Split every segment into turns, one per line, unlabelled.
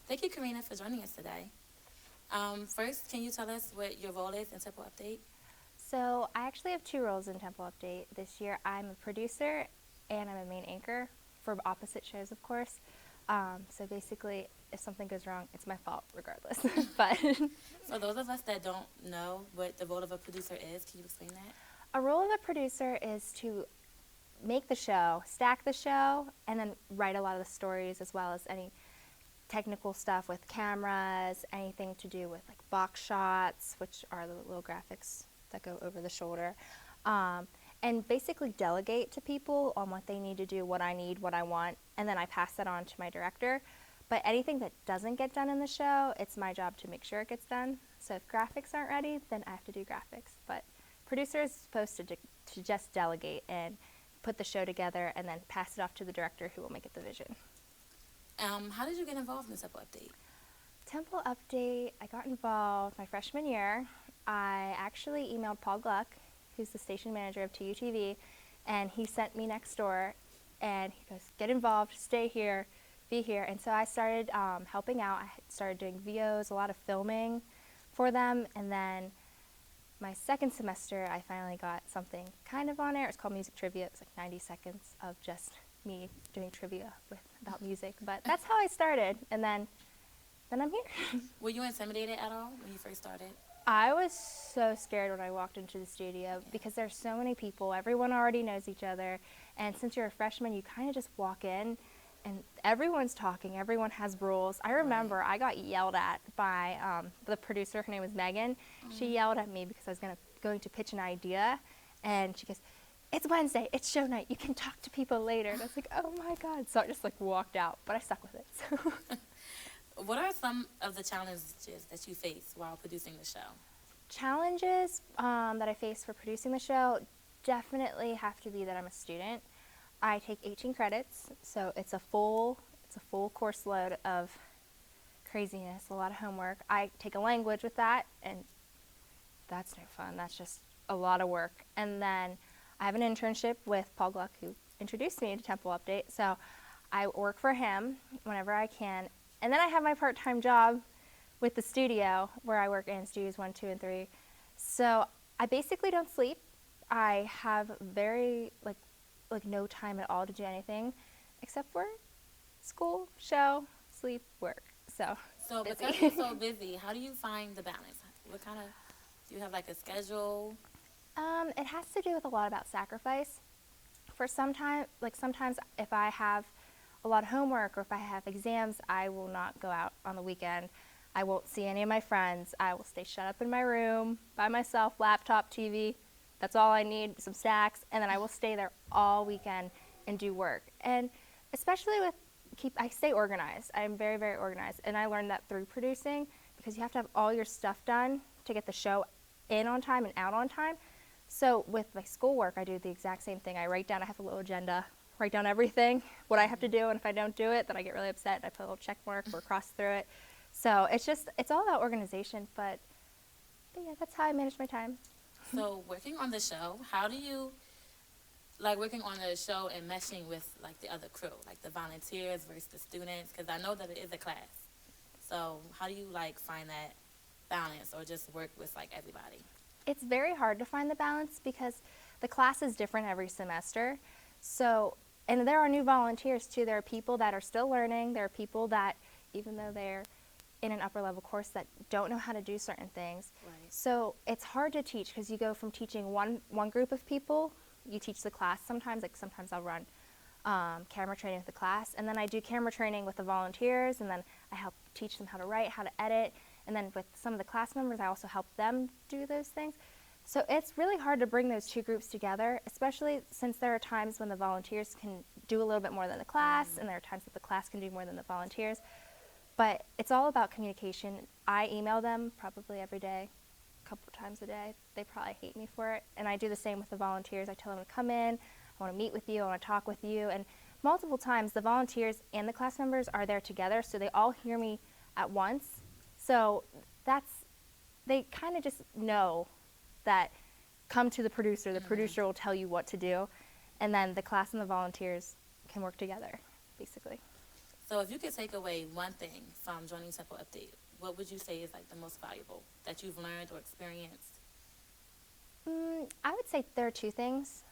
Thank you, Karina, for joining us today. First, can you tell us what your role is in Temple Update?
So I actually have two roles in Temple Update this year. I'm a producer and I'm a main anchor for opposite shows, of course. So basically, if something goes wrong, it's my fault regardless. But
For those of us that don't know what the role of a producer is, can you explain that?
a role of a producer is to make the show, stack the show, and then write a lot of the stories as well as any technical stuff with cameras, anything to do with like box shots, which are the little graphics that go over the shoulder, and basically delegate to people on what they need to do, what I need, what I want, and then I pass that on to my director. But anything that doesn't get done in the show, it's my job to make sure it gets done. So if graphics aren't ready, then I have to do graphics. But producer is supposed to just delegate and put the show together and then pass it off to the director who will make it the vision.
How did you get involved in Temple Update?
Temple Update, I got involved my freshman year. I actually emailed Paul Gluck, who's the station manager of TUTV, and he sent me next door, and he goes, get involved, stay here, be here. And so I started helping out. I started doing VOs, a lot of filming for them, and then my second semester, I finally got something kind of on air. It's called Music Trivia. It was like 90 seconds of just me doing trivia about music. But that's how I started, and then I'm here.
Were you intimidated at all when you first started?
I was so scared when I walked into the studio because there's so many people. Everyone already knows each other. And since you're a freshman, you kind of just walk in and everyone's talking. Everyone has rules. I remember I got yelled at by the producer. Her name was Megan. She yelled at me because I was going to pitch an idea. And she goes, it's Wednesday. It's show night. You can talk to people later. And I was like, oh, my God. So I just like walked out. But I stuck with it. So.
What are some of the challenges that you face while producing the show?
Challenges that I face for producing the show definitely have to be that I'm a student. I take 18 credits, so it's a full course load of craziness, a lot of homework. I take a language with that, and that's no fun. That's just a lot of work. And then I have an internship with Paul Gluck, who introduced me to Temple Update, so I work for him whenever I can. And then I have my part-time job with the studio where I work in studios 1, 2, and 3. So I basically don't sleep. I have very like no time at all to do anything except for school, show, sleep, work. So busy.
Because you're so busy, how do you find the balance? What kind of, do you have like a schedule?
It has to do with a lot about sacrifice. For sometimes if I have a lot of homework or if I have exams, I will not go out on the weekend. I won't see any of my friends. I will stay shut up in my room by myself, laptop, TV. That's all I need, some snacks, and then I will stay there all weekend and do work. And especially I stay organized. I'm very, very organized, and I learned that through producing because you have to have all your stuff done to get the show in on time and out on time. So with my schoolwork, I do the exact same thing. I have a little agenda, write down everything, what I have to do, and if I don't do it, then I get really upset. I put a little check mark or cross through it. So it's all about organization, but yeah, that's how I manage my time.
So working on the show, how do you like working on the show and meshing with like the other crew, like the volunteers versus the students? Because I know that it is a class. So how do you like find that balance or just work with like everybody?
It's very hard to find the balance because the class is different every semester. So, and there are new volunteers too. There are people that are still learning. There are people that, even though they're in an upper level course, that don't know how to do certain things.
Right.
So it's hard to teach because you go from teaching one group of people, you teach the class sometimes, like sometimes I'll run camera training with the class, and then I do camera training with the volunteers, and then I help teach them how to write, how to edit, and then with some of the class members, I also help them do those things. So it's really hard to bring those two groups together, especially since there are times when the volunteers can do a little bit more than the class, and there are times that the class can do more than the volunteers. But it's all about communication. I email them probably every day, a couple of times a day. They probably hate me for it. And I do the same with the volunteers. I tell them to come in, I want to meet with you, I want to talk with you. And multiple times the volunteers and the class members are there together, so they all hear me at once. So they kind of just know that come to the producer will tell you what to do, and then the class and the volunteers can work together, basically.
So if you could take away one thing from joining Temple Update, what would you say is like the most valuable that you've learned or experienced?
I would say there are two things.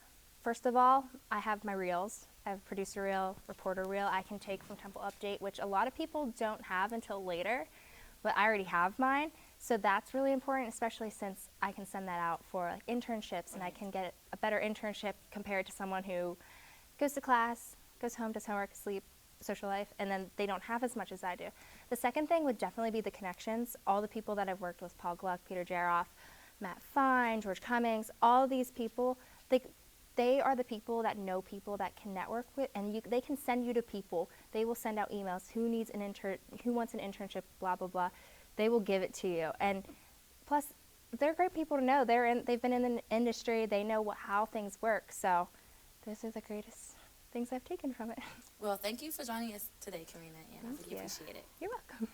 First of all, I have my reels. I have producer reel, reporter reel I can take from Temple Update, which a lot of people don't have until later, but I already have mine. So that's really important, especially since I can send that out for like internships, and I can get a better internship compared to someone who goes to class, goes home, does homework, sleep, social life, and then they don't have as much as I do. The second thing would definitely be the connections. All the people that I've worked with, Paul Gluck, Peter Jaroff, Matt Fine, George Cummings, all these people, they are the people that know people that can network with, and they can send you to people. They will send out emails. Who needs an intern? Who wants an internship? Blah blah blah. They will give it to you. And plus, they're great people to know. They've been in the industry. They know how things work. So, those are the greatest things I've taken from it.
Well, thank you for joining us today, Karina, and I
Thank
really
you.
appreciate it.
You're welcome.